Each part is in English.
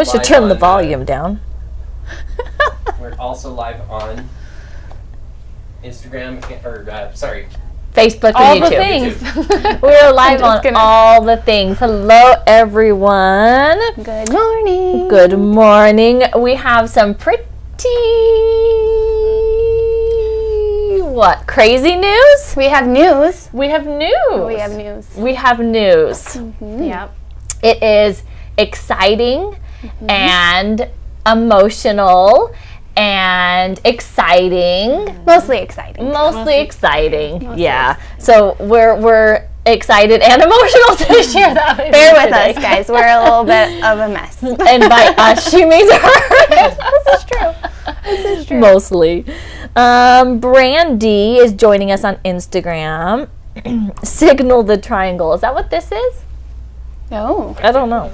Probably should turn the volume down. We're also live on Instagram, Facebook and all YouTube. the things. We're live on all the things. Hello, everyone. Good morning. Good morning. We have some pretty, crazy news? We have news. We have news. We have news. We have news. Mm-hmm. Yep. It is exciting and emotional and exciting. Mostly exciting. Mostly exciting. Yeah. So we're excited and emotional to share that with Bear you with today. us, guys. We're a little bit of a mess. And by us, she means her. This is true. This is true. Mostly. Brandy is joining us on Instagram. Signal the triangle. Is that what this is? No. I don't know.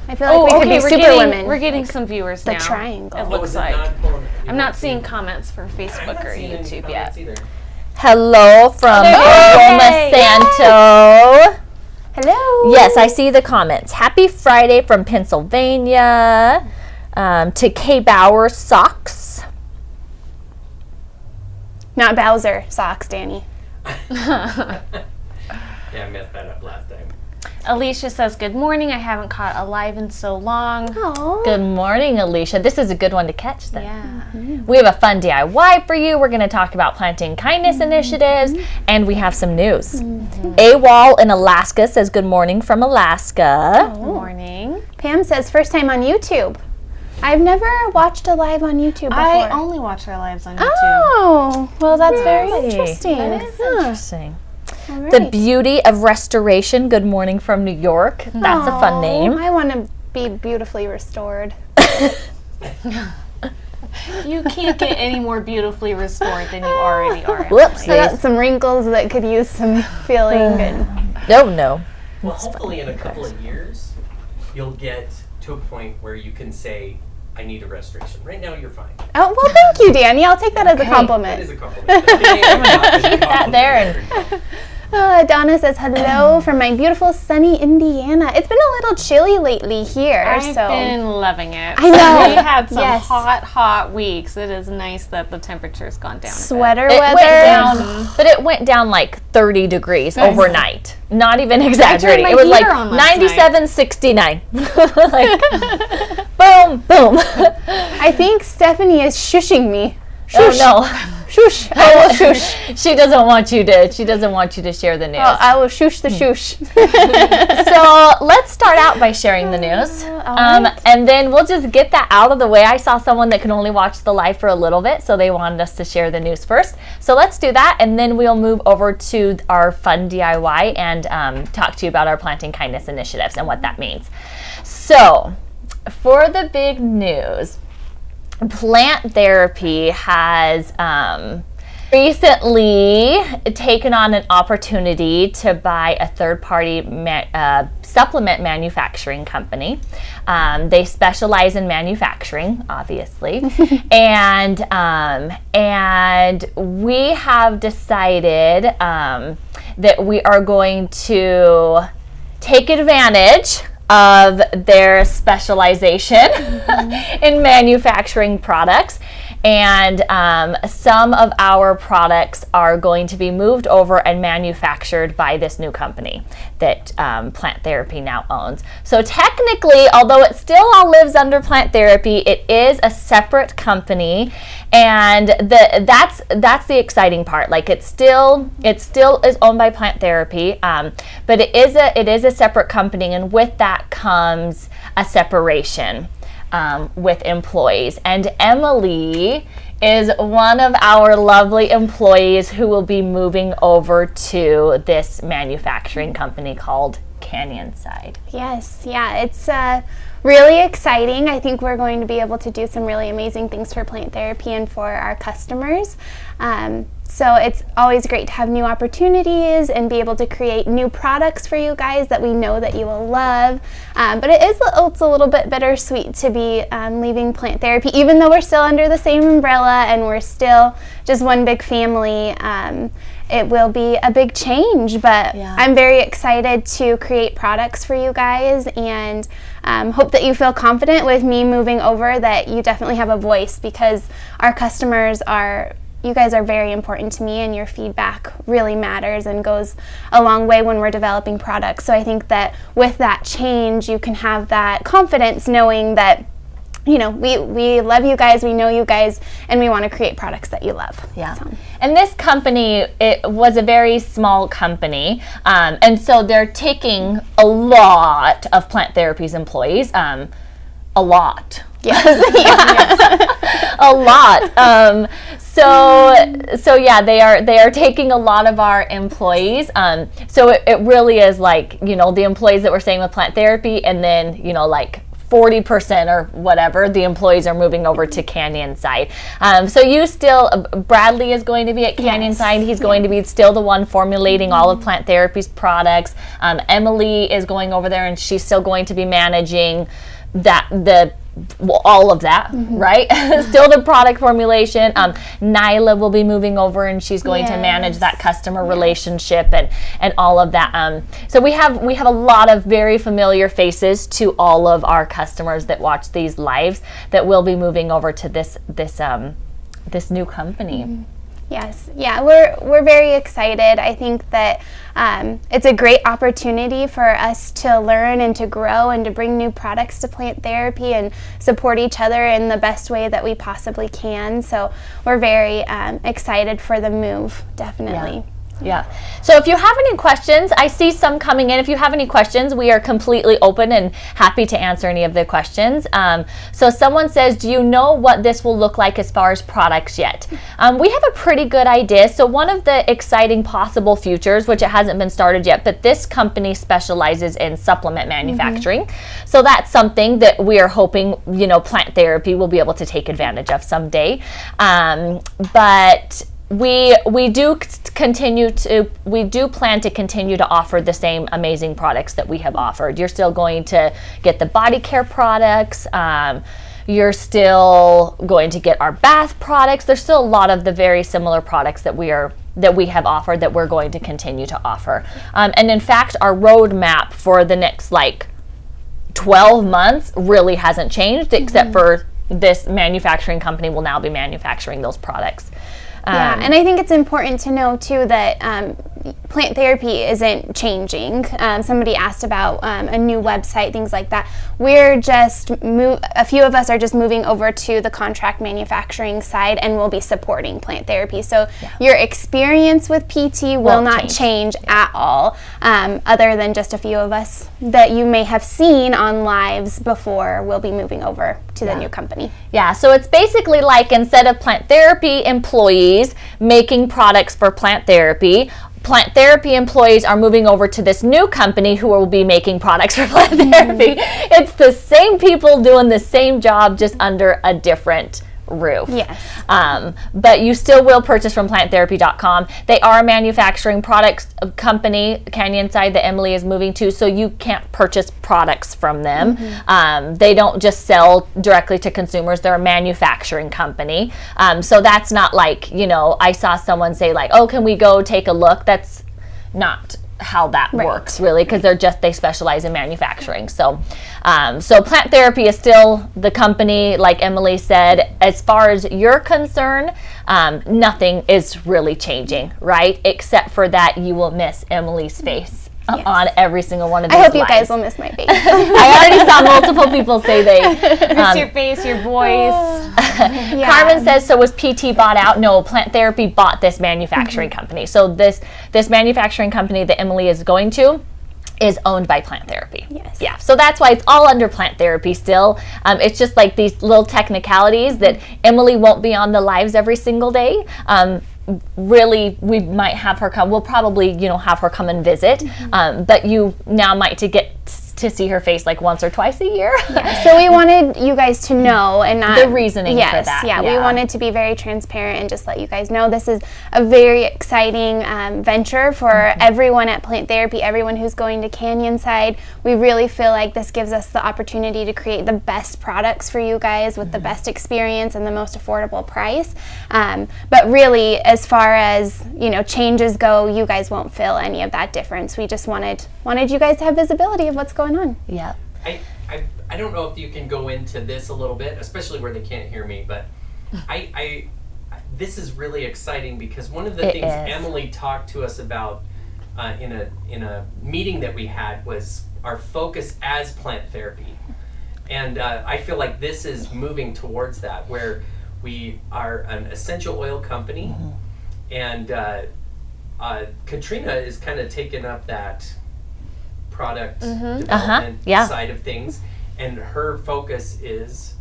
I feel like we could be superwomen. We're getting some viewers The now. triangle. It looks like. I'm not seeing comments for Facebook or YouTube yet. Hello from Yay. Roma Santo. Hello. Yes, I see the comments. Happy Friday from Pennsylvania. To K. Bauer Socks. Not Bowser socks, Danny. Yeah, I messed that up last time. Alicia says, good morning. I haven't caught a live in so long. Oh. Good morning, Alicia. This is a good one to catch then. Yeah. We have a fun DIY for you. We're going to talk about planting kindness initiatives, and we have some news. AWOL in Alaska says good morning from Alaska. Good morning. Pam says first time on YouTube. I've never watched a live on YouTube before. I only watch our lives on YouTube. Oh, well, that's very Really? interesting. That is interesting. All right. The Beauty of Restoration, good morning from New York. That's a fun name. I want to be beautifully restored. You can't get any more beautifully restored than you already are. Whoops. I got some wrinkles that could use some filling. And No. Well, hopefully in a couple of years, you'll get to a point where you can say, I need a restoration. Right now, you're fine. oh, well, thank you, Danny. I'll take that as a That compliment. is a compliment. Keep that there Donna says hello from my beautiful sunny Indiana. It's been a little chilly lately here. I've been loving it. I know. We had some Yes. hot weeks. It is nice that the temperature's gone down. Sweater It weather. went down, but it went down like 30 degrees overnight. Not even exaggerating. my It was like heater on last 97, 69. Like, boom, boom. I think Stephanie is shushing me. Oh no. Shush. I will shush. She doesn't want you to share the news. Oh, I will shush the shush. So let's start out by sharing the news. right. And then we'll just get that out of the way. I saw someone that can only watch the live for a little bit, so they wanted us to share the news first. So let's do that, and then we'll move over to our fun DIY and talk to you about our planting kindness initiatives and what that means. So for the big news, Plant Therapy has recently taken on an opportunity to buy a third-party supplement manufacturing company. They specialize in manufacturing, obviously, and we have decided that we are going to take advantage of their specialization in manufacturing products, and some of our products are going to be moved over and manufactured by this new company that Plant Therapy now owns. So technically, although it still all lives under Plant Therapy, it is a separate company, and that's the exciting part. Like it still is owned by Plant Therapy, but it is a separate company, and with that comes a separation with employees. And Emily is one of our lovely employees who will be moving over to this manufacturing company called Canyonside. Yes, yeah, it's really exciting. I think we're going to be able to do some really amazing things for Plant Therapy and for our customers. So it's always great to have new opportunities and be able to create new products for you guys that we know that you will love. But it's a little bit bittersweet to be leaving Plant Therapy, even though we're still under the same umbrella and we're still just one big family. it will be a big change, but Yeah. I'm very excited to create products for you guys, and hope that you feel confident with me moving over, that you definitely have a voice, because our customers you guys are very important to me, and your feedback really matters and goes a long way when we're developing products. So I think that with that change, you can have that confidence knowing that, we love you guys, we know you guys, and we want to create products that you love. Yeah. So. And this company, it was a very small company, and so they're taking a lot of Plant Therapy's employees, a lot. Yes. A lot. So yeah, they are taking a lot of our employees. So it really is like, the employees that we're staying with Plant Therapy, and then, like 40% or whatever, the employees are moving over to Canyon Side. So you still, Bradley is going to be at Canyon Side. He's going to be still the one formulating all of Plant Therapy's products. Emily is going over there, and she's still going to be managing all of that, right? Still the product formulation. Nyla will be moving over, and she's going to manage that customer relationship and all of that. So we have a lot of very familiar faces to all of our customers that watch these lives that will be moving over to this new company. Yes, yeah, we're very excited. I think that it's a great opportunity for us to learn and to grow and to bring new products to Plant Therapy and support each other in the best way that we possibly can. So we're very excited for the move, definitely. Yeah. So if you have any questions, I see some coming in. If you have any questions, we are completely open and happy to answer any of the questions. So someone says, do you know what this will look like as far as products yet? We have a pretty good idea. So one of the exciting possible futures, which it hasn't been started yet, but this company specializes in supplement manufacturing. So that's something that we are hoping, Plant Therapy will be able to take advantage of someday. But we do plan to continue to offer the same amazing products that we have offered. You're still going to get the body care products. You're still going to get our bath products. There's still a lot of the very similar products that we have offered that we're going to continue to offer. And in fact, our roadmap for the next 12 months really hasn't changed, except for this manufacturing company will now be manufacturing those products. Yeah, and I think it's important to know too that Plant Therapy isn't changing. Somebody asked about a new website, things like that. We're just a few of us are just moving over to the contract manufacturing side, and we'll be supporting Plant Therapy. So your experience with PT will not change at all, other than just a few of us that you may have seen on lives before will be moving over to the new company. Yeah, so it's basically like, instead of Plant Therapy employees making products for Plant Therapy employees are moving over to this new company who will be making products for Plant Therapy. It's the same people doing the same job, just under a different roof. Yes. But you still will purchase from planttherapy.com. They are a manufacturing products company, Canyon Side, that Emily is moving to, so you can't purchase products from them. They don't just sell directly to consumers. They're a manufacturing company. So that's not like, I saw someone say oh, can we go take a look? That's not how that works, really, because they specialize in manufacturing. So Plant Therapy is still the company, like Emily said. As far as you're concerned, nothing is really changing, right? Except for that you will miss Emily's face on every single one of these I hope you lives. guys will miss my face. I already saw multiple people say they miss your face, your voice. Carmen says, so was PT bought out? No, Plant Therapy bought this manufacturing company. So this manufacturing company that Emily is going to is owned by Plant Therapy. Yes. Yeah, so that's why it's all under Plant Therapy still. It's just like these little technicalities that Emily won't be on the lives every single day. Really, we might have her come. We'll probably, have her come and visit. But you now might get to see her face like once or twice a year. So we wanted you guys to know and not the reasoning for that. Yeah, we wanted to be very transparent and just let you guys know this is a very exciting venture for everyone at Plant Therapy, everyone who's going to Canyonside. We really feel like this gives us the opportunity to create the best products for you guys with the best experience and the most affordable price. But really, as far as changes go, you guys won't feel any of that difference. We just wanted you guys to have visibility of what's going on. Yeah. I don't know if you can go into this a little bit, especially where they can't hear me, but this is really exciting because one of the things Emily talked to us about in a meeting that we had was our focus as Plant Therapy. And I feel like this is moving towards that, where we are an essential oil company, and Katrina is kind of taking up that product development side of things, and her focus is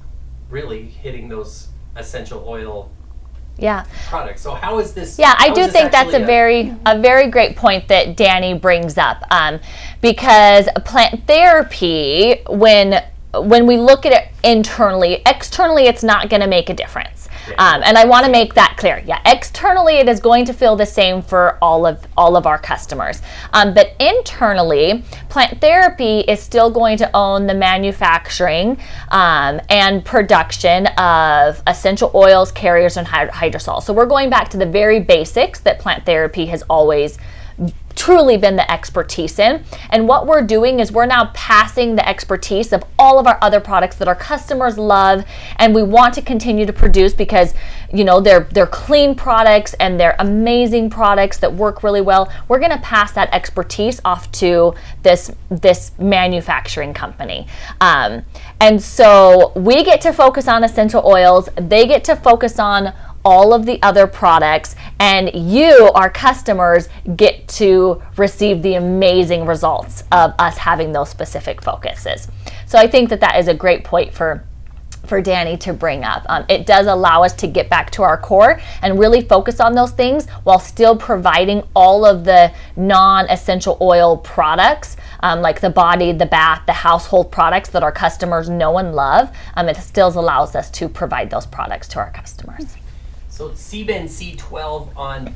really hitting those essential oil products. So how is this? Yeah, I do think that's a very great point that Danny brings up, because Plant Therapy, when we look at it internally, externally it's not going to make a difference. And I want to make that clear. Yeah, externally it is going to feel the same for all of our customers. But internally, Plant Therapy is still going to own the manufacturing and production of essential oils, carriers, and hydrosols. So we're going back to the very basics that Plant Therapy has always truly been the expertise in. And what we're doing is we're now passing the expertise of all of our other products that our customers love and we want to continue to produce because they're clean products and they're amazing products that work really well. We're going to pass that expertise off to this manufacturing company. And so we get to focus on essential oils. They get to focus on all of the other products, and you, our customers, get to receive the amazing results of us having those specific focuses. So I think that is a great point for Danny to bring up. It does allow us to get back to our core and really focus on those things while still providing all of the non-essential oil products, like the body, the bath, the household products that our customers know and love. It still allows us to provide those products to our customers. So CBenC12 on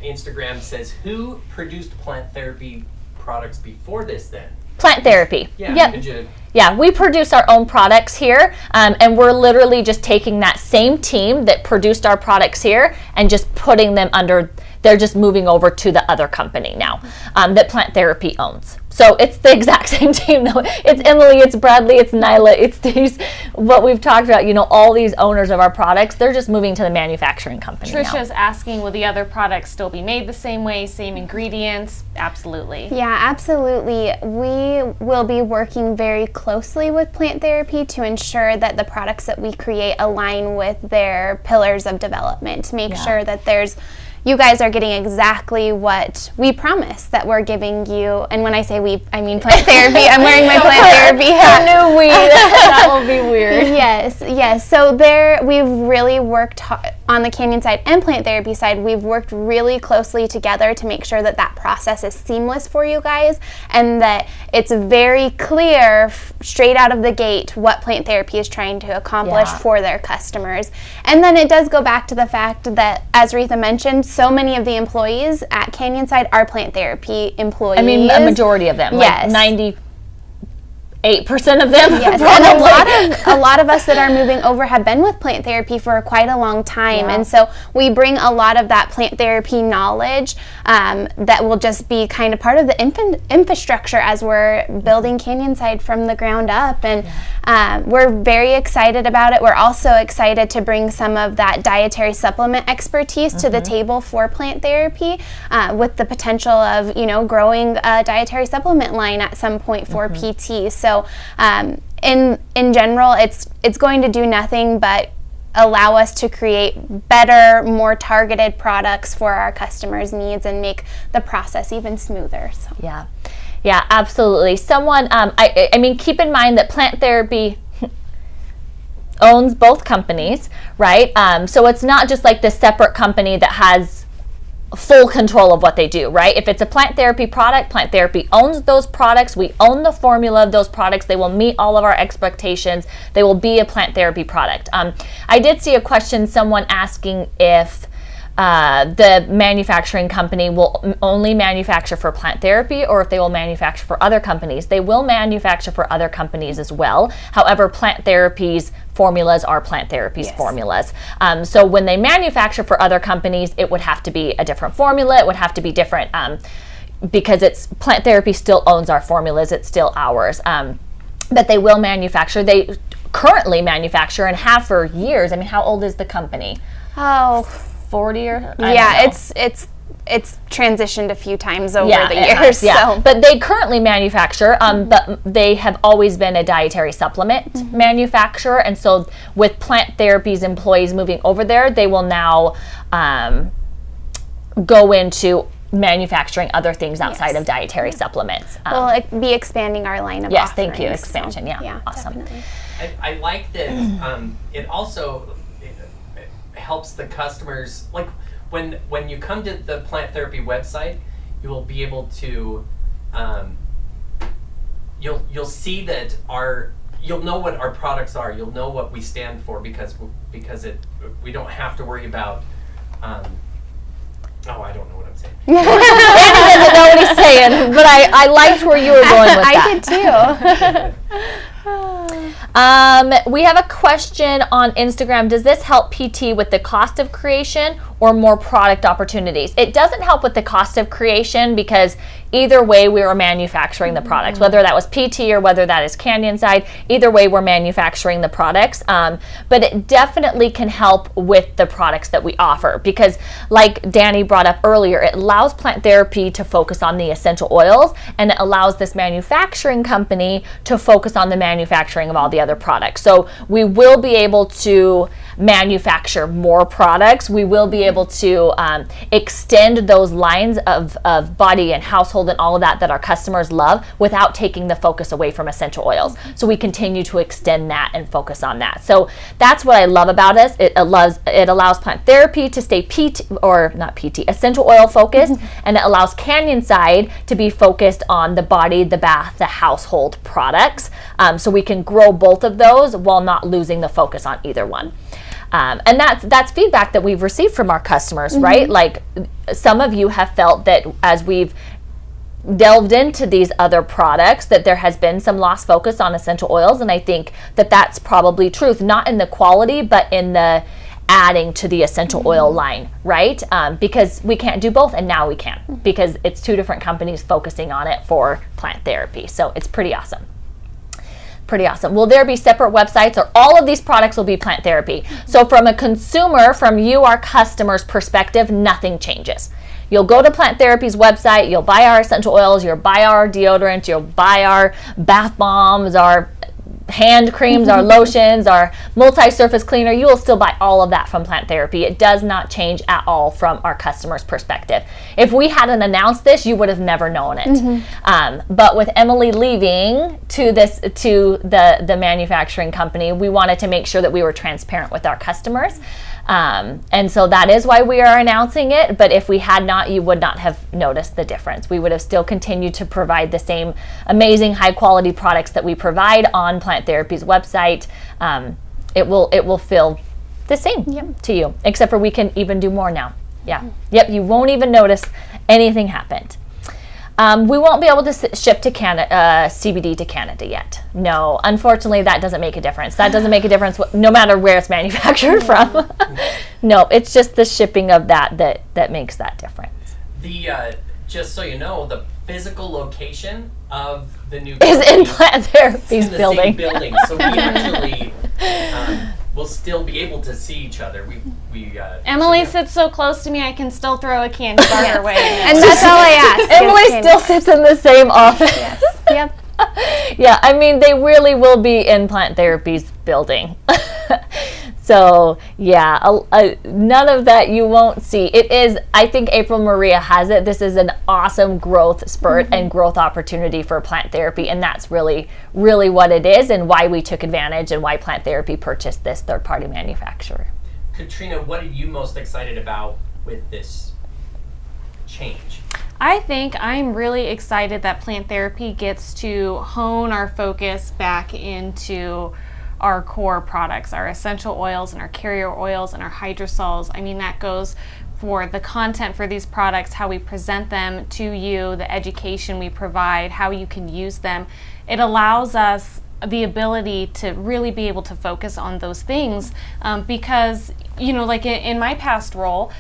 Instagram says, who produced Plant Therapy products before this then? Plant Therapy. Yeah. Yep. Yeah, we produce our own products here, and we're literally just taking that same team that produced our products here and just putting them under, they're just moving over to the other company now that Plant Therapy owns. So it's the exact same team though. It's Emily, it's Bradley, it's Nyla, it's these, what we've talked about, all these owners of our products, they're just moving to the manufacturing company now. Trisha's asking, will the other products still be made the same way, same ingredients? Absolutely. Yeah, absolutely. We will be working very closely with Plant Therapy to ensure that the products that we create align with their pillars of development, to make sure that you guys are getting exactly what we promise that we're giving you. And when I say we, I mean Plant Therapy. I'm wearing my Plant Therapy hat. No, we. That will be weird. Yes. So we've really worked on the Canyonside and Plant Therapy side. We've worked really closely together to make sure that process is seamless for you guys and that it's very clear straight out of the gate what Plant Therapy is trying to accomplish for their customers. And then it does go back to the fact that, as Retha mentioned, so many of the employees at Canyonside are Plant Therapy employees. I mean, a majority of them. Yes. Like 98% of them. Yes, and a lot of us that are moving over have been with Plant Therapy for quite a long time, and so we bring a lot of that Plant Therapy knowledge that will just be kind of part of the infrastructure as we're building Canyonside from the ground up, and we're very excited about it. We're also excited to bring some of that dietary supplement expertise to the table for Plant Therapy, with the potential of growing a dietary supplement line at some point for PT. So in general, it's going to do nothing but allow us to create better, more targeted products for our customers' needs and make the process even smoother. So. Yeah, absolutely. Someone, I mean, keep in mind that Plant Therapy owns both companies, right? So it's not just like this separate company that has full control of what they do, right? If it's a plant therapy product, plant therapy owns those products. We own the formula of those products. They will meet all of our expectations. They will be a plant therapy product. I did see a question, someone asking if the manufacturing company will only manufacture for plant therapy or if they will manufacture for other companies. They will manufacture for other companies as well. However, plant therapies formulas are plant therapies formulas. So when they manufacture for other companies, it would have to be a different formula. It would have to be different because it's plant therapy still owns our formulas. It's still ours. But they will manufacture. They currently manufacture and have for years. I mean, how old is the company? 40 or it's transitioned a few times over the years. Yeah, so. But they currently manufacture, but they have always been a dietary supplement manufacturer, and so with Plant Therapy's employees moving over there, they will now go into manufacturing other things outside of dietary supplements. We'll be expanding our line of offerings. Thank you, expansion. So, awesome. Definitely. I like that. It also helps the customers, like when you come to the Plant Therapy website, you will be able to you'll see that you'll know what our products are, you'll know what we stand for, because we don't have to worry about I don't know what I'm saying. Andy doesn't know what he's saying, but I liked where you were going with that. I did too. We have a question on Instagram. Does this help PT with the cost of creation or more product opportunities? It doesn't help with the cost of creation because either way we are manufacturing the products, whether that was PT or whether that is Canyon side, either way we're manufacturing the products. But it definitely can help with the products that we offer because like Danny brought up earlier, it allows Plant Therapy to focus on the essential oils, and it allows this manufacturing company to focus on the manufacturing of all the other products. So we will be able to manufacture more products. We will be able to extend those lines of body and household and all of that our customers love without taking the focus away from essential oils. So we continue to extend that and focus on that. So that's what I love about us. It allows Plant Therapy to stay essential oil focused, and it allows Canyon side to be focused on the body, the bath, the household products. So we can grow both of those while not losing the focus on either one. And that's feedback that we've received from our customers, right? Like some of you have felt that as we've delved into these other products that there has been some lost focus on essential oils, and I think that that's probably truth, not in the quality but in the adding to the essential oil line, right? Because we can't do both, and now we can because it's two different companies focusing on it for Plant Therapy. So it's pretty awesome. Pretty awesome. Will there be separate websites, or all of these products will be Plant Therapy? So from a consumer, from you, our customer's perspective, nothing changes. You'll go to Plant Therapy's website, you'll buy our essential oils, you'll buy our deodorant, you'll buy our bath bombs, our hand creams, our lotions, our multi-surface cleaner. You will still buy all of that from Plant Therapy. It does not change at all from our customer's perspective. If we hadn't announced this, you would have never known it. But with Emily leaving to the manufacturing company, we wanted to make sure that we were transparent with our customers. And so that is why we are announcing it. But if we had not, you would not have noticed the difference. We would have still continued to provide the same amazing high quality products that we provide on Plant Therapy's website. It will feel the same to you, except for we can even do more now. You won't even notice anything happened. We won't be able to ship to CBD to Canada yet. No, unfortunately, that doesn't make a difference. That doesn't make a difference no matter where it's manufactured from. No, it's just the shipping of that makes that difference. Just so you know, the physical location of the new is in Plant Therapy's building. Same building, so we actually will still be able to see each other. Emily sits so close to me, I can still throw a candy bar her way. And that's all I ask. Emily still sits in the same office. Yes. Yep. Yeah, I mean, they really will be in Plant Therapy's building. So, none of that you won't see. It is, I think April Maria has it, this is an awesome growth spurt and growth opportunity for Plant Therapy, and that's really, really what it is and why we took advantage and why Plant Therapy purchased this third-party manufacturer. Katrina, what are you most excited about with this change? I think I'm really excited that plant therapy gets to hone our focus back into our core products, our essential oils and our carrier oils and our hydrosols. I mean, that goes for the content for these products, how we present them to you, the education we provide, how you can use them. It allows us the ability to really be able to focus on those things because, you know, like in my past role,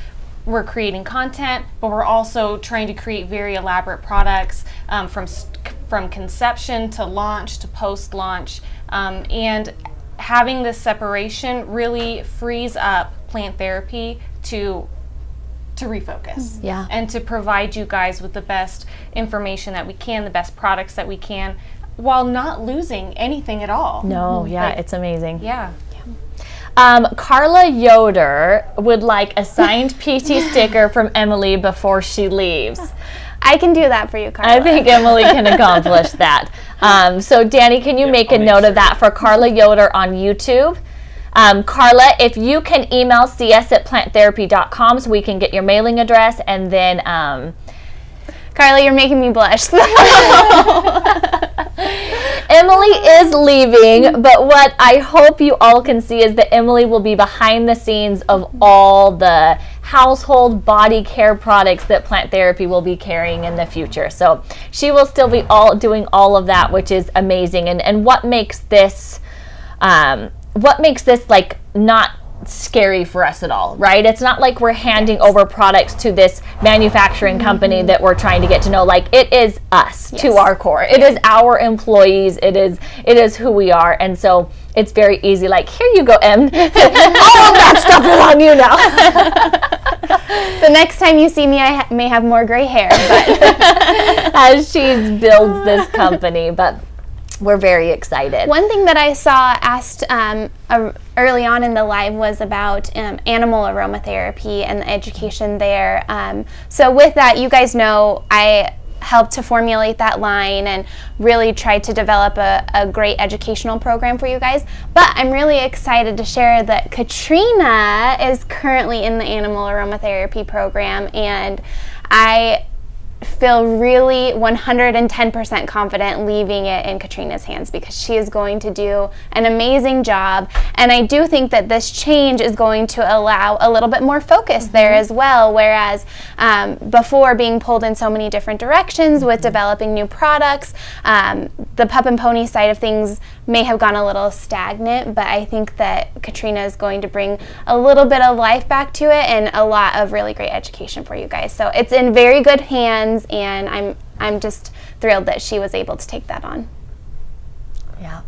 we're creating content, but we're also trying to create very elaborate products from conception to launch to post-launch, and having this separation really frees up plant therapy to refocus, and to provide you guys with the best information that we can, the best products that we can, while not losing anything at all. No, it's amazing. Yeah. Carla Yoder would like a signed PT sticker from Emily before she leaves. I can do that for you, Carla. I think Emily can accomplish that. So Danny, can you make a note of that for Carla Yoder on YouTube? Carla, if you can email cs@planttherapy.com so we can get your mailing address, and then Carla, you're making me blush. Emily is leaving, but what I hope you all can see is that Emily will be behind the scenes of all the household body care products that Plant Therapy will be carrying in the future. So she will still be doing all of that, which is amazing. And what makes this like not scary for us at all, right? It's not like we're handing over products to this manufacturing company that we're trying to get to know. Like, it is us to our core. It is our employees. It is who we are. And so it's very easy. Like, here you go, Em. All of that stuff is on you now. The next time you see me, I may have more gray hair, but as she builds this company, but we're very excited. One thing that I saw asked early on in the live was about animal aromatherapy and the education there. So with that, you guys know I helped to formulate that line and really tried to develop a great educational program for you guys. But I'm really excited to share that Katrina is currently in the animal aromatherapy program, and I feel really 110% confident leaving it in Katrina's hands, because she is going to do an amazing job. And I do think that this change is going to allow a little bit more focus there as well, whereas before being pulled in so many different directions with developing new products, the pup and pony side of things may have gone a little stagnant, but I think that Katrina is going to bring a little bit of life back to it and a lot of really great education for you guys. So it's in very good hands, and I'm just thrilled that she was able to take that on. Yeah.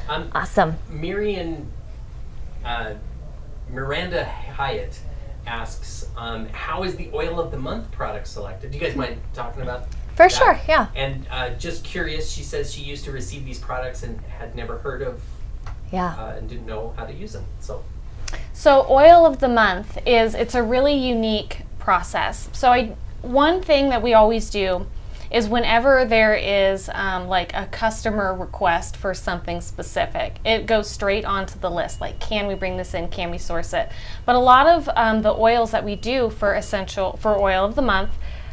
Awesome. Miranda Hyatt asks, how is the oil of the month product selected? Do you guys mind talking about For that? sure, yeah. And just curious, she says she used to receive these products and had never heard of and didn't know how to use them. So oil of the month it's a really unique process. So one thing that we always do is whenever there is like a customer request for something specific, it goes straight onto the list. Like, can we bring this in? Can we source it? But a lot of the oils that we do for oil of the month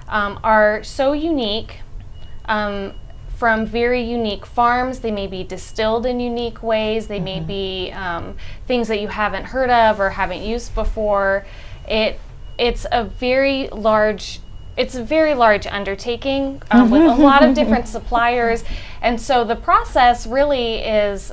are so unique, from very unique farms. They may be distilled in unique ways. They may be things that you haven't heard of or haven't used before. It's a very large undertaking with a lot of different suppliers. And so the process really is,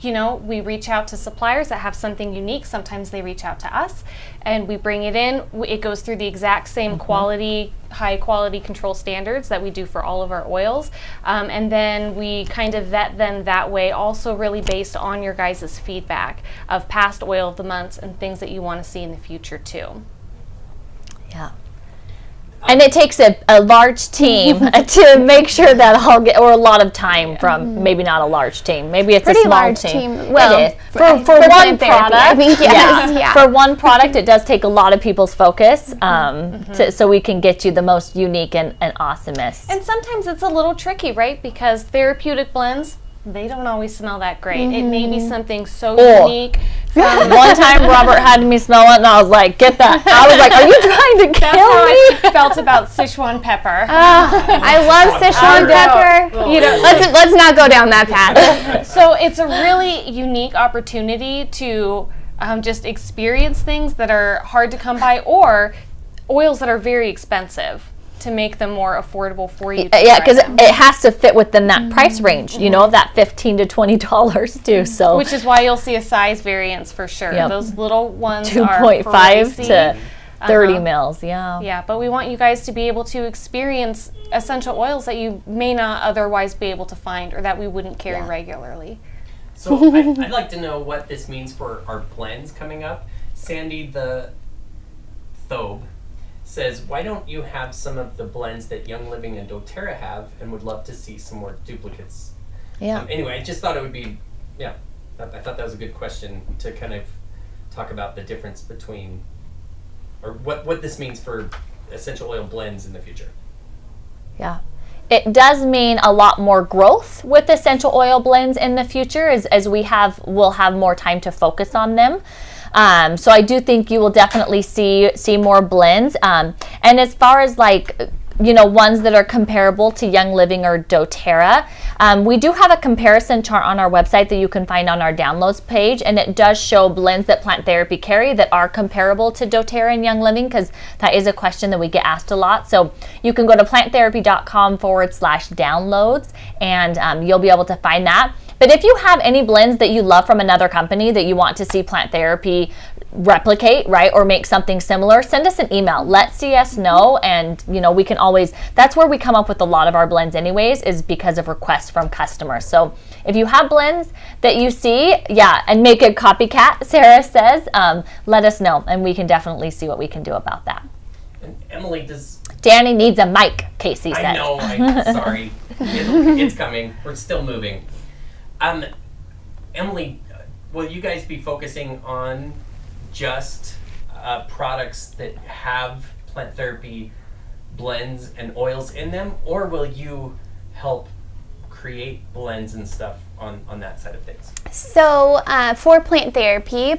we reach out to suppliers that have something unique. Sometimes they reach out to us and we bring it in. It goes through the exact same high quality control standards that we do for all of our oils. And then we kind of vet them that way, also really based on your guys' feedback of past oil of the months and things that you want to see in the future too. Yeah. And it takes a large team to make sure that I'll get, or a lot of time from, maybe not a large team. Maybe it's pretty a small large team. Well, it is. For one product, I think, yes. For one product, it does take a lot of people's focus so we can get you the most unique and awesomest. And sometimes it's a little tricky, right? Because therapeutic blends, they don't always smell that great. It may be something so unique One time Robert had me smell it and I was like, get that. I was like, are you trying to That's kill how me? I felt about Sichuan pepper. I love Sichuan pepper. You know, Let's not go down that path. so it's a really unique opportunity to just experience things that are hard to come by, or oils that are very expensive, to make them more affordable for you. Yeah, because it has to fit within that price range, you know, of that $15 to $20 too. So Which is why you'll see a size variance for sure. Yep. Those little ones 2.5 are to 30 mils. Yeah. Yeah, but we want you guys to be able to experience essential oils that you may not otherwise be able to find, or that we wouldn't carry regularly. So I'd like to know what this means for our blends coming up. Sandy the Thobe says, why don't you have some of the blends that Young Living and doTERRA have, and would love to see some more duplicates. Yeah. Anyway, I just thought it would be, I thought that was a good question to kind of talk about the difference between, or what this means for essential oil blends in the future. Yeah. It does mean a lot more growth with essential oil blends in the future, as we'll have more time to focus on them. So I do think you will definitely see more blends. And as far as ones that are comparable to Young Living or doTERRA, we do have a comparison chart on our website that you can find on our downloads page, and it does show blends that Plant Therapy carry that are comparable to doTERRA and Young Living, because that is a question that we get asked a lot. So you can go to planttherapy.com/downloads, and you'll be able to find that. But if you have any blends that you love from another company that you want to see Plant Therapy replicate, right, or make something similar, send us an email. Let's see us know, and we can always, that's where we come up with a lot of our blends anyways, is because of requests from customers. So if you have blends that you see, and make a copycat, Sarah says, let us know, and we can definitely see what we can do about that. And Emily, does Danny needs a mic, Casey says. I know, sorry. It's coming. We're still moving. Emily, will you guys be focusing on just products that have Plant Therapy blends and oils in them, or will you help create blends and stuff on that side of things? So for Plant Therapy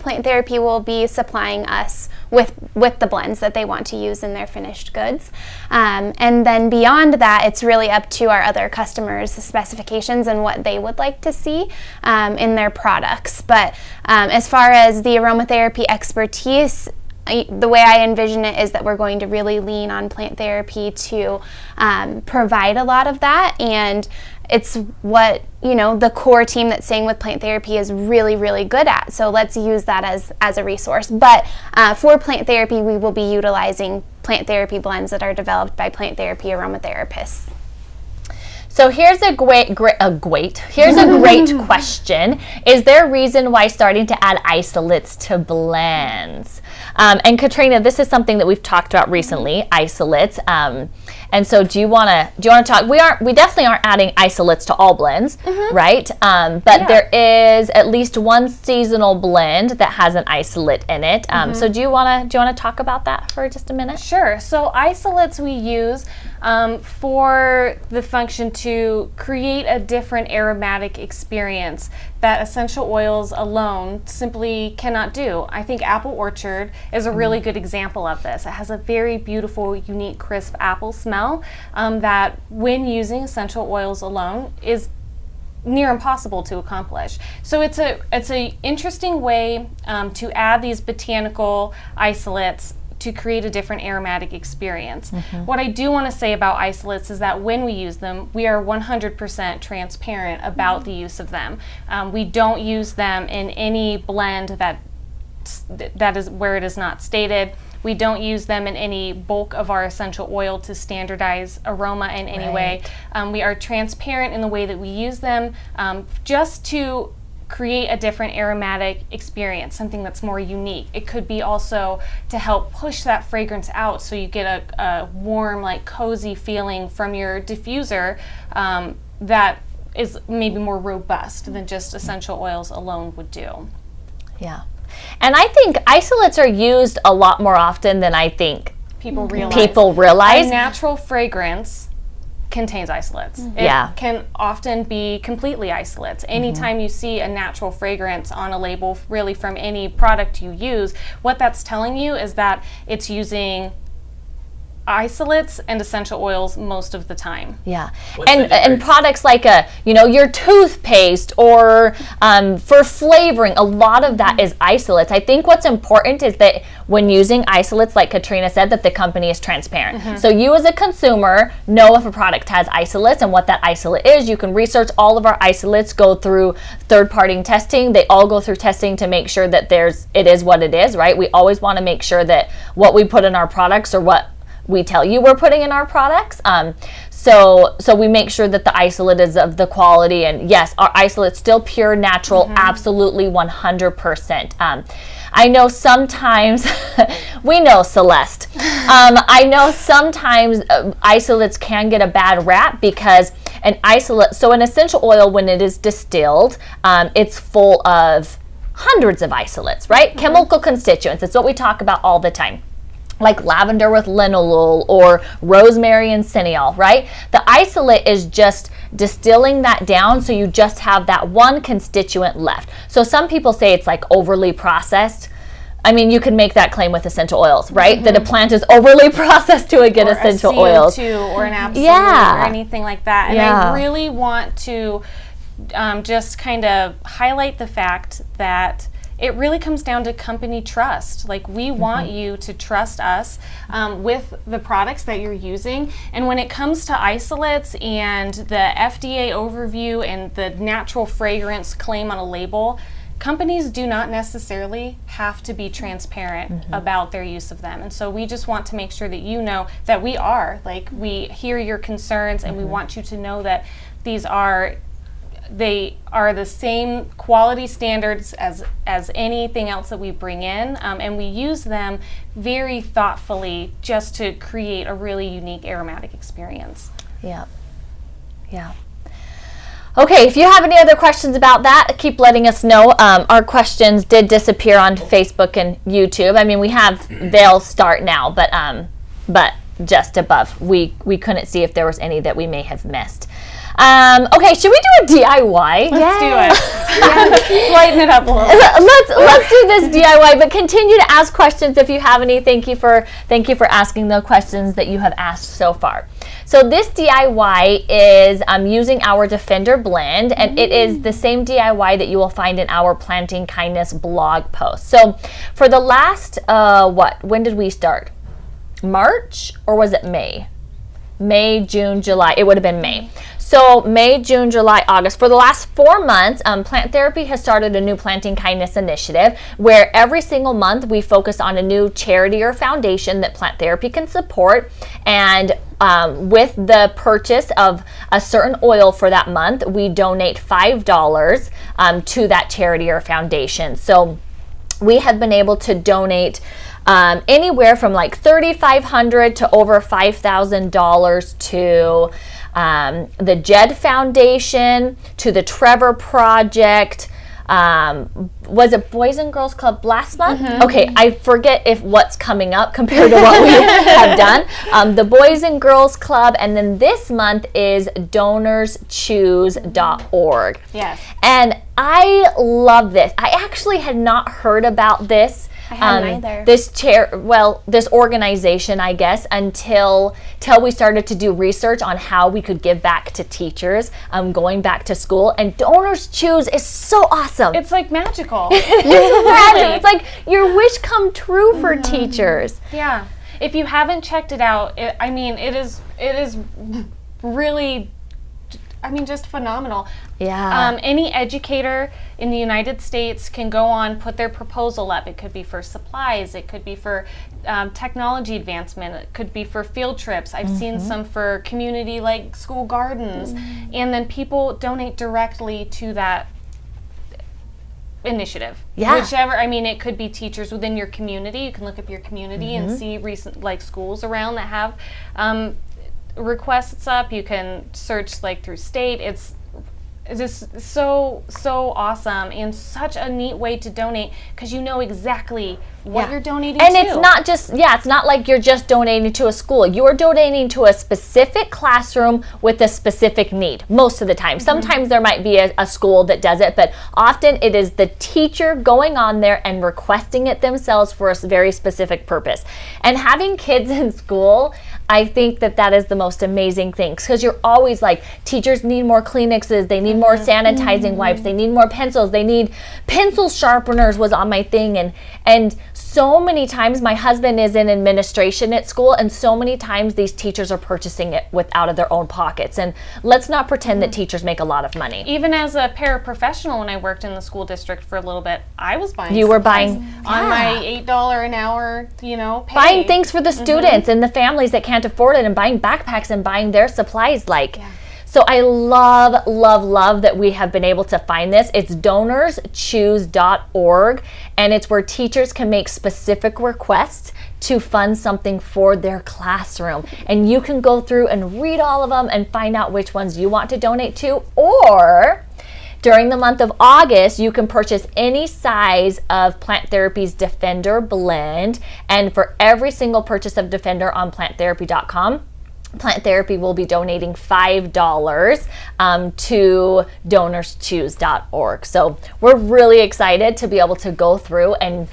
will be supplying us with the blends that they want to use in their finished goods. And then beyond that, it's really up to our other customers' specifications and what they would like to see in their products. But as far as the aromatherapy expertise, the way I envision it is that we're going to really lean on Plant Therapy to provide a lot of that, and it's what the core team that's staying with Plant Therapy is really, really good at. So let's use that as a resource. But for Plant Therapy, we will be utilizing Plant Therapy blends that are developed by Plant Therapy aromatherapists. So here's a great question. Is there a reason why starting to add isolates to blends? And Katrina, this is something that we've talked about recently, isolates. And so do you want to talk? We definitely aren't adding isolates to all blends, right? But there is at least one seasonal blend that has an isolate in it. So do you want to talk about that for just a minute? Sure. So isolates we use for the function to create a different aromatic experience that essential oils alone simply cannot do. I think Apple Orchard is a really good example of this. It has a very beautiful, unique, crisp apple smell that when using essential oils alone is near impossible to accomplish. So it's a interesting way to add these botanical isolates to create a different aromatic experience. What I do want to say about isolates is that when we use them, we are 100% transparent about the use of them. We don't use them in any blend that is where it is not stated. We don't use them in any bulk of our essential oil to standardize aroma in any way. We are transparent in the way that we use them, just to create a different aromatic experience, something that's more unique. It could be also to help push that fragrance out, so you get a warm, cozy feeling from your diffuser that is maybe more robust than just essential oils alone would do. Yeah. And I think isolates are used a lot more often than I think people realize. A natural fragrance contains isolates. It Yeah. can often be completely isolates. Anytime you see a natural fragrance on a label, really from any product you use, what that's telling you is that it's using isolates and essential oils most of the time. Yeah, What's the and difference? products like your toothpaste or for flavoring, a lot of that is isolates. I think what's important is that when using isolates, like Katrina said, that the company is transparent. So you as a consumer know if a product has isolates and what that isolate is. You can research all of our isolates, go through third-party testing. They all go through testing to make sure that it is what it is, right? We always want to make sure that what we put in our products or what we tell you we're putting in our products. So we make sure that the isolate is of the quality, and yes, our isolate's still pure, natural, absolutely 100%. I know sometimes, we know Celeste, I know sometimes isolates can get a bad rap because an essential oil, when it is distilled, it's full of hundreds of isolates, right? Chemical constituents, it's what we talk about all the time. Like lavender with linalool or rosemary and cineol, right? The isolate is just distilling that down so you just have that one constituent left. So some people say it's like overly processed. I mean, you can make that claim with essential oils, right? That a plant is overly processed to get essential a CO2 oils. Or an absolute Yeah. or anything like that. And Yeah. I really want to just kind of highlight the fact that it really comes down to company trust. Like, we want you to trust us with the products that you're using. And when it comes to isolates and the FDA overview and the natural fragrance claim on a label, companies do not necessarily have to be transparent about their use of them. And so we just want to make sure that you know that we hear your concerns, and we want you to know that they are the same quality standards as anything else that we bring in, and we use them very thoughtfully just to create a really unique aromatic experience. Yeah. Okay, if you have any other questions about that, keep letting us know. Our questions did disappear on Facebook and YouTube. I mean, they'll start now, but just above. We couldn't see if there was any that we may have missed. Okay, should we do a DIY? Let's do it. Lighten it up a little. Let's do this DIY, but continue to ask questions if you have any. Thank you for asking the questions that you have asked so far. So this DIY is using our Defender blend, and it is the same DIY that you will find in our Planting Kindness blog post. So for the last, when did we start? March, or was it May? May, June, July. It would have been May. So May, June, July, August. For the last 4 months, Plant Therapy has started a new Planting Kindness initiative where every single month we focus on a new charity or foundation that Plant Therapy can support. And with the purchase of a certain oil for that month, we donate $5 to that charity or foundation. So we have been able to donate anywhere from like $3,500 to over $5,000 to the Jed Foundation, to the Trevor Project. Was it Boys and Girls Club last month? Okay, I forget if what's coming up compared to what we have done. The Boys and Girls Club, and then this month is DonorsChoose.org. Yes. And I love this. I actually had not heard about this. I hadn't either. This organization, I guess, until we started to do research on how we could give back to teachers going back to school. And Donors Choose is so awesome. It's like magical. It's like your wish come true for teachers. Yeah. If you haven't checked it out, it is really, just phenomenal. Yeah. Any educator in the United States can go on, put their proposal up. It could be for supplies. It could be for technology advancement. It could be for field trips. I've seen some for community, like school gardens. And then people donate directly to that initiative. Yeah. Whichever, it could be teachers within your community. You can look up your community and see recent schools around that have requests up. You can search through state. just so awesome, and such a neat way to donate, because you know exactly what you're donating and to. it's not just it's not like you're just donating to a school. You're donating to a specific classroom with a specific need most of the time. Sometimes there might be a school that does it, but often it is the teacher going on there and requesting it themselves for a very specific purpose. And having kids in school, I think that is the most amazing thing, because you're always like, teachers need more Kleenexes, they need more sanitizing wipes, they need more pencils, they need pencil sharpeners was on my thing, and so many times my husband is in administration at school, and so many times these teachers are purchasing it out of their own pockets. And let's not pretend that teachers make a lot of money. Even as a paraprofessional, when I worked in the school district for a little bit, I was buying. You were buying on my $8 an hour, pay. Buying things for the students and the families that can't afford it, and buying backpacks and buying their supplies. So I love, love, love that we have been able to find this. It's donorschoose.org, and it's where teachers can make specific requests to fund something for their classroom. And you can go through and read all of them and find out which ones you want to donate to, or during the month of August, you can purchase any size of Plant Therapy's Defender blend, and for every single purchase of Defender on planttherapy.com, Plant Therapy will be donating $5 to donorschoose.org. So we're really excited to be able to go through and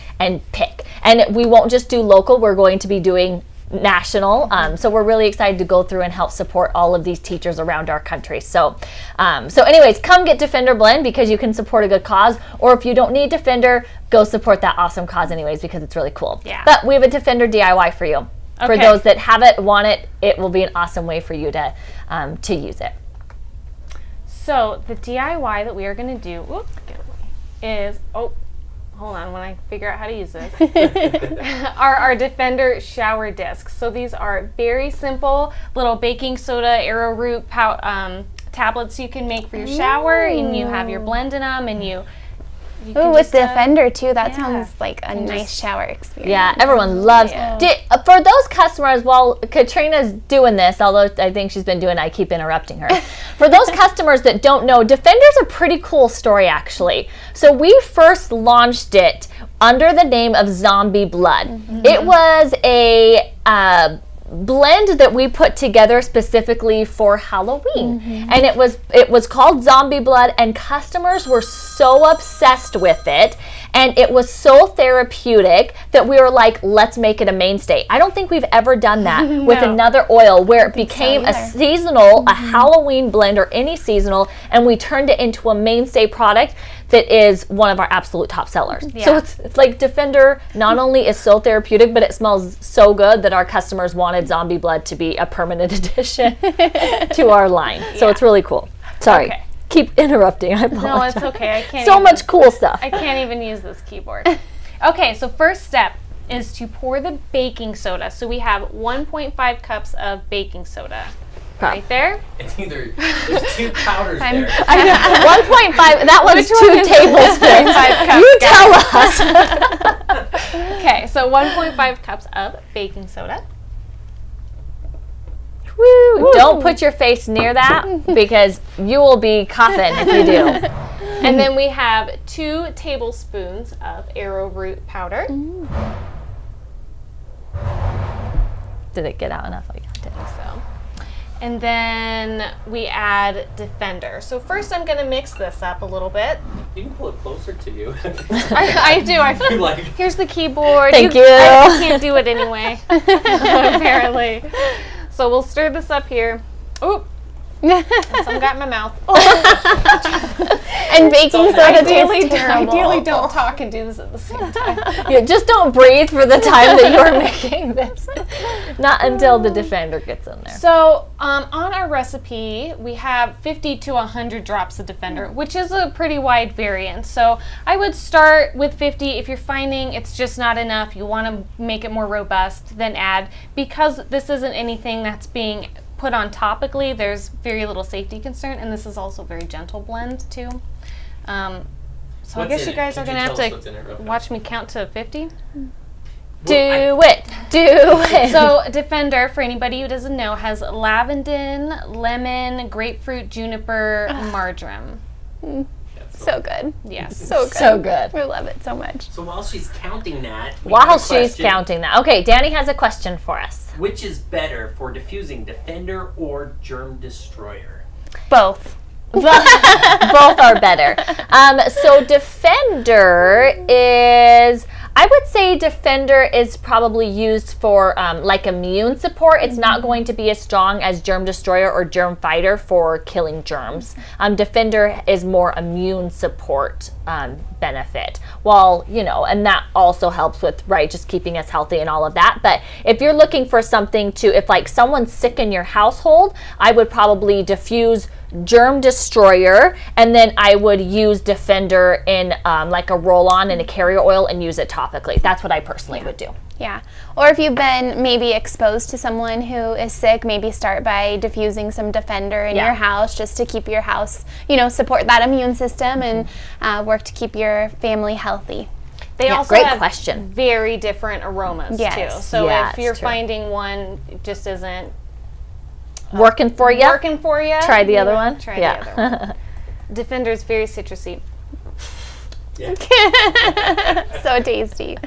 pick. And we won't just do local, we're going to be doing national. So we're really excited to go through and help support all of these teachers around our country. So anyways, come get Defender Blend, because you can support a good cause. Or if you don't need Defender, go support that awesome cause anyways, because it's really cool. Yeah. But we have a Defender DIY for you. For those that have it, want it, it will be an awesome way for you to use it. So the DIY that we are going to do is, hold on, when I figure out how to use this, our Defender shower discs. So these are very simple little baking soda arrowroot tablets you can make for your shower, and you have your blend in them, and you with Defender too, that sounds like a nice shower experience. Yeah, everyone loves for those customers, while Katrina's doing this, although I think she's been doing it, I keep interrupting her. For those customers that don't know, Defender's a pretty cool story, actually. So we first launched it under the name of Zombie Blood. It was a blend that we put together specifically for Halloween, and it was called Zombie Blood, and customers were so obsessed with it, and it was so therapeutic that we were like, let's make it a mainstay. I don't think we've ever done that with another oil, where it became a seasonal, a Halloween blend, or any seasonal, and we turned it into a mainstay product that is one of our absolute top sellers. So it's like Defender not only is so therapeutic, but it smells so good that our customers wanted Zombie Blood to be a permanent addition to our line. So it's really cool. Sorry. Keep interrupting. I apologize. No, it's okay. I can't. So much cool stuff. I can't even use this keyboard. Okay, so first step is to pour the baking soda. So we have 1.5 cups of baking soda. Right there. It's either, there's 2 powders there. I know. 1.5, that was 2 tablespoons. You tell us. Okay, so 1.5 cups of baking soda. Woo. Don't put your face near that, because you will be coughing if you do. And then we have 2 tablespoons of arrowroot powder. Did it get out enough? I got it. So. And then we add Defender. So first I'm going to mix this up a little bit. You can pull it closer to you. I do. Here's the keyboard. Thank you. I can't do it anyway, apparently. So we'll stir this up here. Oop. Some got in my mouth. And baking soda tastes terrible. Ideally don't talk and do this at the same time. Yeah, just don't breathe for the time that you're making this. Not until the Defender gets in there. So on our recipe, we have 50 to 100 drops of Defender, which is a pretty wide variance. So I would start with 50. If you're finding it's just not enough, you want to make it more robust, then add. Because this isn't anything that's being put on topically, there's very little safety concern, and this is also a very gentle blend too. So I guess you guys are going to have to watch me count to 50. Do it. So Defender, for anybody who doesn't know, has lavandin, lemon, grapefruit, juniper, marjoram. So good. Yes. So good. So good. We love it so much. So while she's counting that, While she's counting that. Okay, Danny has a question for us. Which is better for diffusing, Defender or Germ Destroyer? Both. Both are better. So Defender is, I would say Defender is probably used for like immune support. It's not going to be as strong as Germ Destroyer or Germ Fighter for killing germs. Defender is more immune support benefit. Well, you know, and that also helps with, right, just keeping us healthy and all of that. But if you're looking for something to, if like someone's sick in your household, I would probably diffuse Germ Destroyer, and then I would use Defender in like a roll-on in a carrier oil and use it topically. That's what I personally would do. Yeah. Or if you've been maybe exposed to someone who is sick, maybe start by diffusing some Defender in your house just to keep your house, you know, support that immune system and work to keep your family healthy. They also great have question. very different aromas Yes. too. So Yeah, if you're it's true. finding one just isn't Working for you? working for you, Try the other one? Try Yeah. the other one. Defender's very citrusy. Yeah. So tasty.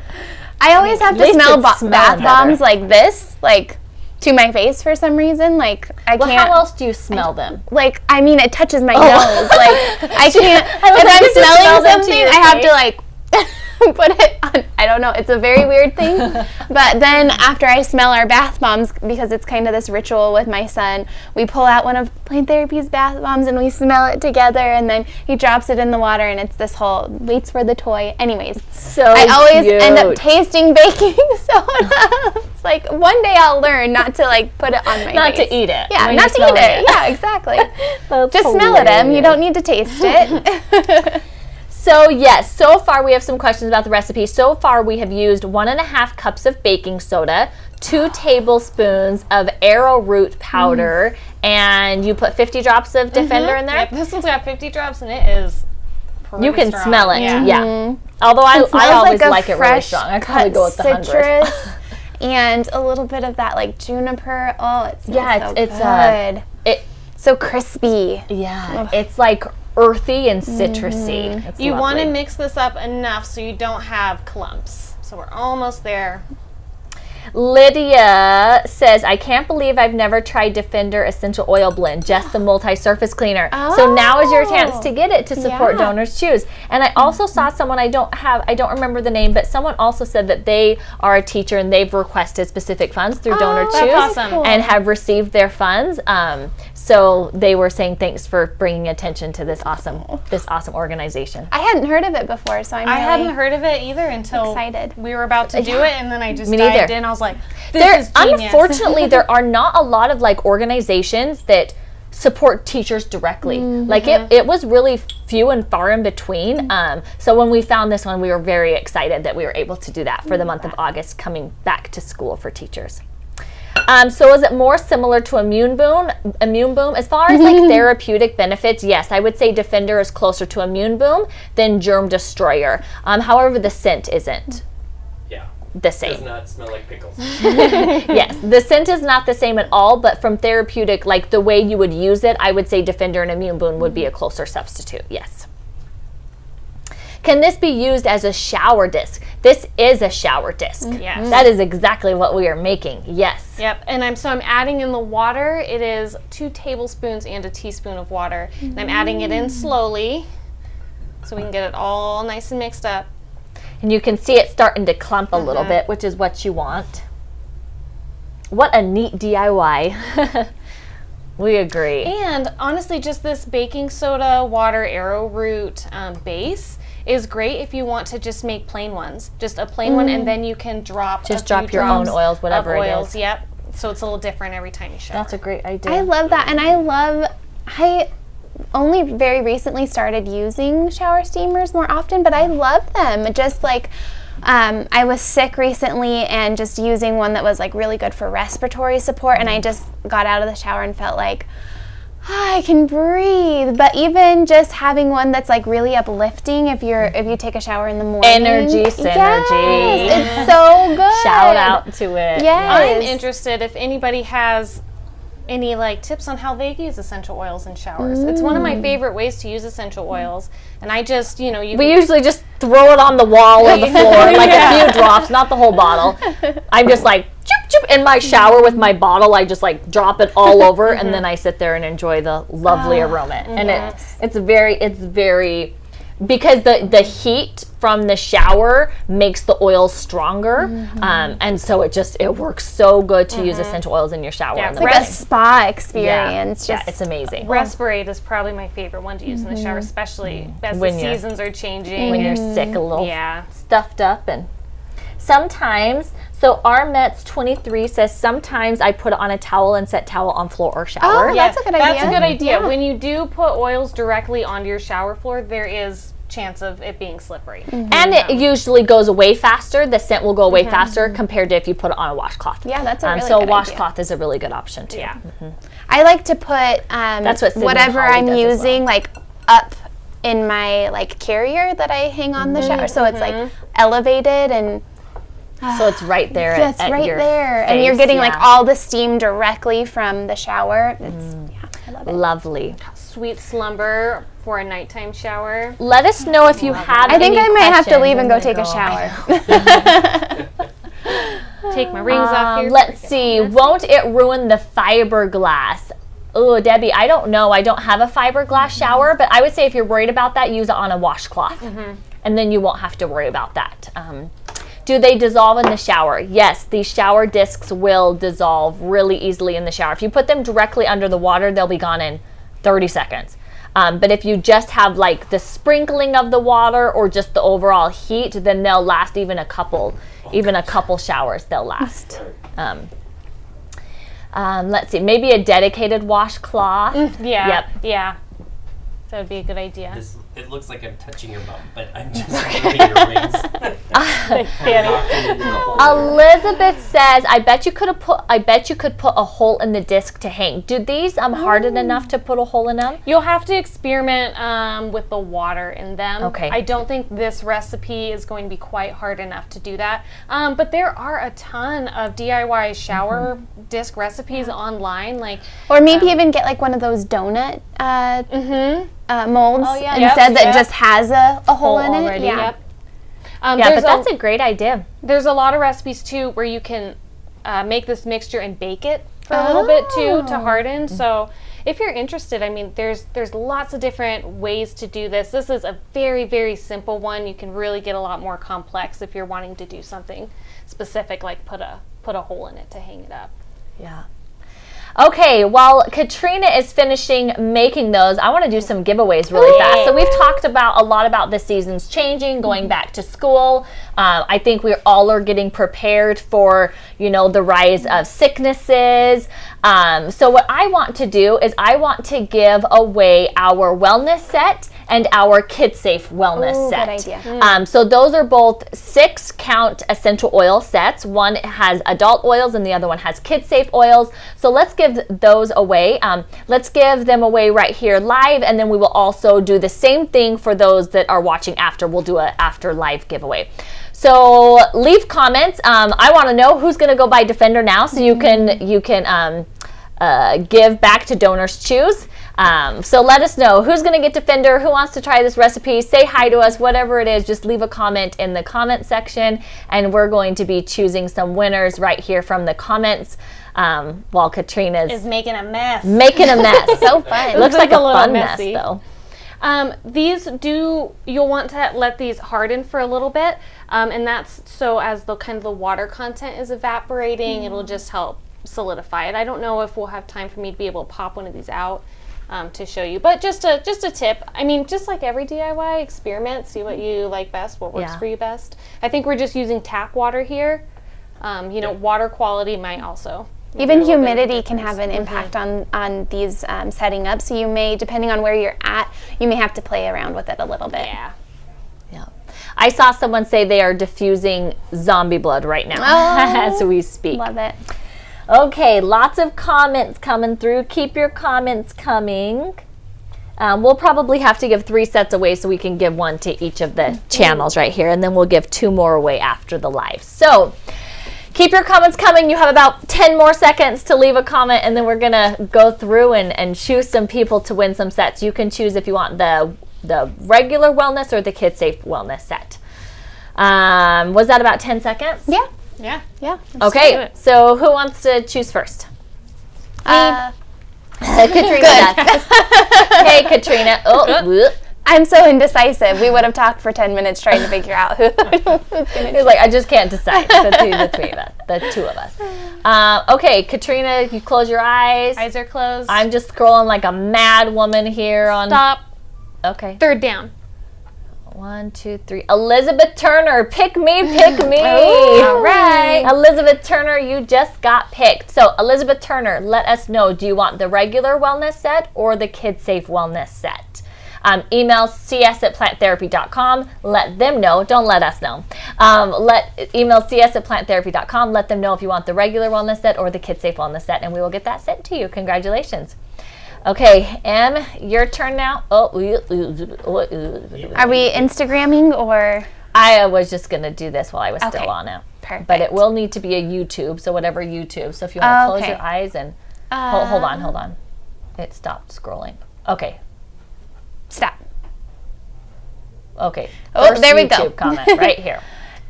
I always have to least smell it's smelling bath better. bombs like this, like to my face for some reason. Like I Well, can't. how else do you smell them? Like I mean, it touches my nose. Like I can't. I was If like, I'm you just smell smelling them to something, your I have face? to like put it on. I don't know. It's a very weird thing. But then after I smell our bath bombs, because it's kind of this ritual with my son, we pull out one of Plant Therapy's bath bombs and we smell it together, and then he drops it in the water, and it's this whole waits for the toy. Anyways, So I always end up cute. tasting baking soda. It's like one day I'll learn not to like put it on my Not face. to eat it. Yeah, when not to you're eat smelling it. Yeah, exactly. That's Just smell it, Em. You hilarious. don't need to taste it. So yes, so far we have some questions about the recipe. So far we have used 1.5 cups of baking soda, 2 tablespoons of arrowroot powder, and you put 50 drops of Defender in there. Yep, this one's got 50 drops and it is pretty You can strong. smell it, Yeah. yeah. Although I It smells always a like it really fresh strong. I probably cut go with the 100. citrus and a little bit of that like juniper. Oh, it smells Yeah, so it's good. it So crispy. yeah, it's like earthy and citrusy. It's You want to lovely. mix this up enough so you don't have clumps. So we're almost there. Lydia says, I can't believe I've never tried Defender Essential Oil Blend, just the multi-surface cleaner. So now is your chance to get it to support Yeah. Donors Choose. And I also saw someone, I don't remember the name, but someone also said that they are a teacher and they've requested specific funds through Donor that's Choose awesome. and have received their funds. So they were saying thanks for bringing attention to this awesome organization. I hadn't heard of it before, so I'm I really hadn't heard of it either until excited. we were about to do it, and then I just Me dived neither. in. I was like, this is genius. Unfortunately, there are not a lot of like organizations that support teachers directly. Like it was really few and far in between. So when we found this one, we were very excited that we were able to do that for the month of August, coming back to school for teachers. So is it more similar to Immune Boom? As far as like therapeutic benefits, yes, I would say Defender is closer to Immune Boom than Germ Destroyer. However, the scent isn't Yeah. the same. Does not smell like pickles. Yes, the scent is not the same at all, but from therapeutic, like the way you would use it, I would say Defender and Immune Boom would be a closer substitute, yes. Can this be used as a shower disc? This is a shower disc. Yes. That is exactly what we are making, yes. Yep, and I'm adding in the water. It is 2 tablespoons and a teaspoon of water. And I'm adding it in slowly so we can get it all nice and mixed up. And you can see it starting to clump a little bit, which is what you want. What a neat DIY. We agree. And honestly, just this baking soda, water, arrowroot base is great if you want to just make plain ones. Just a plain one, and then you can drop Just a drop few your own drops oils, whatever of it oils. is. Yep. So it's a little different every time you shower. That's a great idea. I love that, and I only very recently started using shower steamers more often, but I love them. Just like I was sick recently and just using one that was like really good for respiratory support, and I just got out of the shower and felt like I can breathe. But even just having one that's like really uplifting if you take a shower in the morning. Energy, synergy. Yes, it's so good. Shout out to it. Yes. I'm interested if anybody has any like tips on how they use essential oils in showers. It's one of my favorite ways to use essential oils, and I just, you know, we usually just throw it on the wall or the floor, like a few drops, not the whole bottle. I'm just like choop choop in my shower with my bottle. I just like drop it all over, and then I sit there and enjoy the lovely aroma. And it's very because the heat from the shower makes the oil stronger, and so it works so good to use essential oils in your shower. Yeah, in the Like a morning. spa experience. Yeah, it's amazing. Respirate is probably my favorite one to use in the shower, especially as When the you're- seasons are changing. When you're sick, a little Yeah. stuffed up, and sometimes. So our Mets 23 says sometimes I put it on a towel and set towel on floor or shower. Oh, that's a good idea. That's a good idea. Yeah. When you do put oils directly onto your shower floor, there is chance of it being slippery. And it usually goes away faster. The scent will go away faster compared to if you put it on a washcloth. Yeah, that's a really so good a washcloth is a really good option too. Yeah. I like to put That's what Sydney whatever Holly I'm does as using like up in my like carrier that I hang on the shower, so it's like elevated and So it's right there. it's at right your there, and you're face, getting like yeah. all the steam directly from the shower. It's I love it. Lovely. Sweet slumber for a nighttime shower. Let us know if you have. I think any I might have to questions. leave and go Oh my take a God. shower. Take my rings off here. Let's see. Won't it ruin the fiberglass? Oh, Debbie, I don't know. I don't have a fiberglass shower, but I would say if you're worried about that, use it on a washcloth, and then you won't have to worry about that. Do they dissolve in the shower? Yes, these shower discs will dissolve really easily in the shower. If you put them directly under the water, they'll be gone in 30 seconds. But if you just have like the sprinkling of the water or just the overall heat, then they'll last even a couple showers. They'll last. Let's see, maybe a dedicated washcloth. Yeah. Yep. Yeah. That would be a good idea. It looks like I'm touching your bum, but I'm just moving your rings. Elizabeth says, I bet you could put a hole in the disc to hang. Do these harden enough to put a hole in them? You'll have to experiment with the water in them. Okay. I don't think this recipe is going to be quite hard enough to do that. But there are a ton of DIY shower disc recipes online. Like, Or maybe even get like one of those donut molds instead that just has a hole in it. already. Yeah. Yep. Yeah, but that's a great idea. There's a lot of recipes too where you can make this mixture and bake it for a little bit too to harden. So if you're interested, I mean, there's lots of different ways to do this. This is a very, very simple one. You can really get a lot more complex if you're wanting to do something specific, like put a hole in it to hang it up. Yeah. Okay, while Katrina is finishing making those, I want to do some giveaways really fast. So we've talked about a lot about the seasons changing, going back to school. I think we all are getting prepared for, the rise of sicknesses. So what I want to do is I want to give away our wellness set and our kid-safe wellness set. Good idea. So those are both 6-count essential oil sets. One has adult oils and the other one has kid-safe oils. So let's give those away. Let's give them away right here live, and then we will also do the same thing for those that are watching after. We'll do an after live giveaway. So leave comments. I want to know who's going to go buy Defender now, so you can give back to Donors Choose. So let us know who's going to get Defender, who wants to try this recipe, say hi to us, whatever it is, just leave a comment in the comment section, and we're going to be choosing some winners right here from the comments while Katrina's Is making a mess. making a mess. So fun. It looks like a little fun mess messy. though. You'll want to let these harden for a little bit, and that's so as the kind of the water content is evaporating, it'll just help solidify it. I don't know if we'll have time for me to be able to pop one of these out to show you, but just a tip. I mean, just like every DIY, experiment, see what you like best, what works for you best. I think we're just using tap water here. Water quality might also. Even humidity can have an impact on these setting up. So you may, depending on where you're at, you may have to play around with it a little bit. Yeah. I saw someone say they are diffusing zombie blood right now as we speak. Love it. Okay, lots of comments coming through. Keep your comments coming. We'll probably have to give 3 sets away so we can give one to each of the channels right here, and then we'll give 2 more away after the live. So keep your comments coming. You have about 10 more seconds to leave a comment, and then we're going to go through and choose some people to win some sets. You can choose if you want the regular wellness or the Kid Safe wellness set. Was that about 10 seconds? Yeah. Yeah. Okay, so who wants to choose first? Katrina does. Hey, Katrina. Oh, I'm so indecisive. We would have talked for 10 minutes trying to figure out who's going to He's like, I just can't decide between the two of us. Okay, Katrina, you close your eyes. Eyes are closed. I'm just scrolling like a mad woman here on. Stop. Okay. Third down. 1, 2, 3. Elizabeth Turner, pick me. All right. Elizabeth Turner, you just got picked. So Elizabeth Turner, let us know. Do you want the regular wellness set or the Kid Safe wellness set? Email cs@planttherapy.com. Let them know. Don't let us know. Email cs@planttherapy.com. Let them know if you want the regular wellness set or the Kid Safe wellness set, and we will get that sent to you. Congratulations. Okay, Em, your turn now. Are we Instagramming or? I was just going to do this while I was Okay. still on it. Perfect. But it will need to be a YouTube, so whatever YouTube. So if you want to close Okay. your eyes and hold on. It stopped scrolling. Okay. Stop. Okay. Oh, First there we go. YouTube comment right here.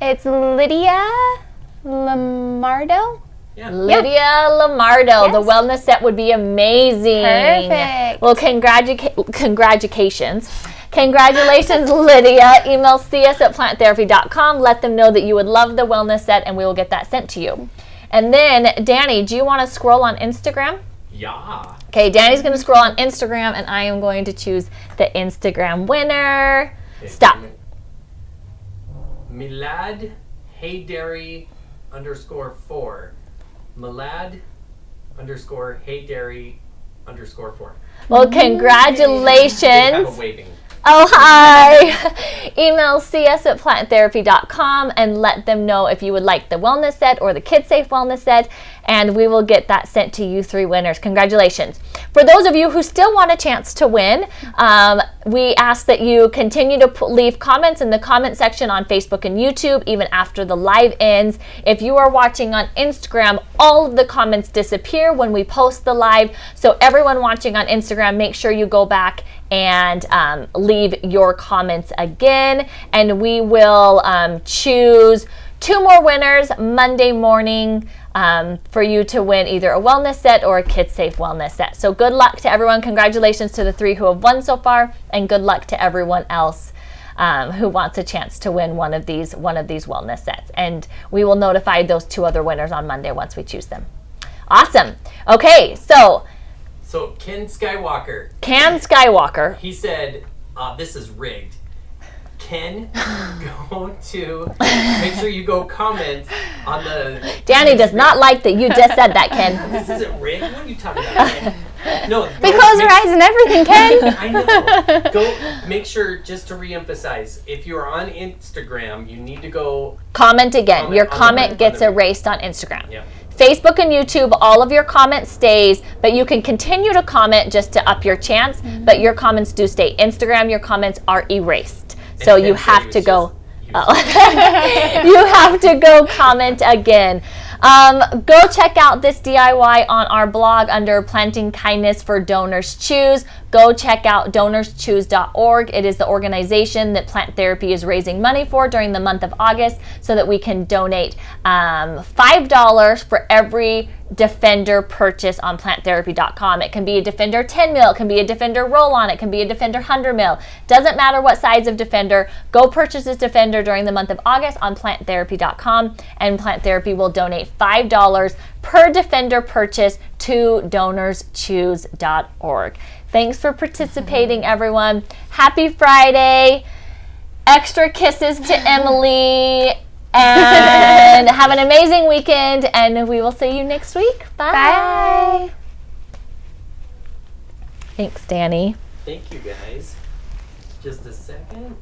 It's Lydia Lamardo. Yeah. Lydia Lamardo. Yes. The wellness set would be amazing. Perfect. Well, congratulations. Congratulations, Lydia. Email cs@planttherapy.com. Let them know that you would love the wellness set, and we will get that sent to you. And then, Danny, do you want to scroll on Instagram? Yeah. Okay, Danny's going to scroll on Instagram, and I am going to choose the Instagram winner. Okay. Stop. Milad Heydary _4. Milad _Heydary _4. Well, They have congratulations. a waving. Oh, hi. Email cs@planttherapy.com and let them know if you would like the wellness set or the Kid Safe wellness set, and we will get that sent to you 3 winners. Congratulations. For those of you who still want a chance to win, we ask that you continue to leave comments in the comment section on Facebook and YouTube, even after the live ends. If you are watching on Instagram, all of the comments disappear when we post the live. So everyone watching on Instagram, make sure you go back and leave your comments again, and we will choose 2 more winners Monday morning for you to win either a wellness set or a Kid Safe wellness set. So good luck to everyone. Congratulations to the 3 who have won so far, and good luck to everyone else who wants a chance to win one of these wellness sets. And we will notify those 2 other winners on Monday once we choose them. Awesome. Okay, so Ken Skywalker, he said, this is rigged. Ken, go to, make sure you go comment on the... Danny does not like that you just said that, Ken. This isn't rigged? What are you talking about, Ken? No. We close our eyes and everything, Ken. I know. Go make sure, just to reemphasize, if you're on Instagram, you need to go... Comment again. Your comment on gets the- erased on Instagram. Yeah. Facebook and YouTube, all of your comments stays, but you can continue to comment just to up your chance, but your comments do stay. Instagram, your comments are erased. So you have to go... you have to go comment again. Go check out this DIY on our blog under Planting Kindness for Donors Choose. Go check out donorschoose.org. It is the organization that Plant Therapy is raising money for during the month of August so that we can donate $5 for every Defender purchase on planttherapy.com. It can be a Defender 10 mil, it can be a Defender roll-on, it can be a Defender 100 mil. Doesn't matter what size of Defender. Go purchase this Defender during the month of August on planttherapy.com, and Plant Therapy will donate $5 per Defender purchase to donorschoose.org. Thanks for participating, everyone. Happy Friday. Extra kisses to Emily. And have an amazing weekend, and we will see you next week. Bye. Bye. Thanks, Danny. Thank you, guys. Just a second.